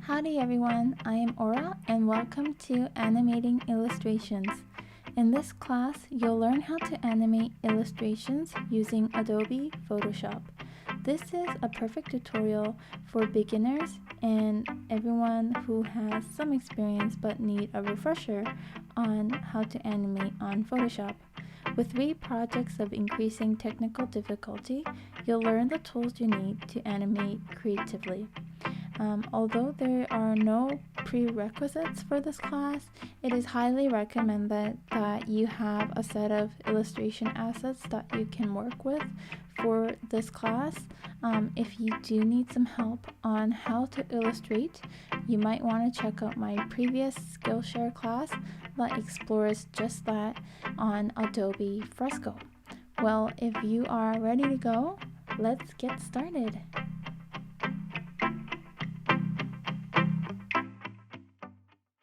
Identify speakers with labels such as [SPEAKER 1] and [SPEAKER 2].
[SPEAKER 1] Howdy everyone, I am Aura and welcome to Animating Illustrations. In this class, you'll learn how to animate illustrations using Adobe Photoshop. This is a perfect tutorial for beginners and everyone who has some experience but need a refresher on how to animate on Photoshop. With 3 projects of increasing technical difficulty, you'll learn the tools you need to animate creatively. Although there are no prerequisites for this class, it is highly recommended that you have a set of illustration assets that you can work with for this class. If you do need some help on how to illustrate, you might want to check out my previous Skillshare class that explores just that on Adobe Fresco. Well, if you are ready to go, let's get started.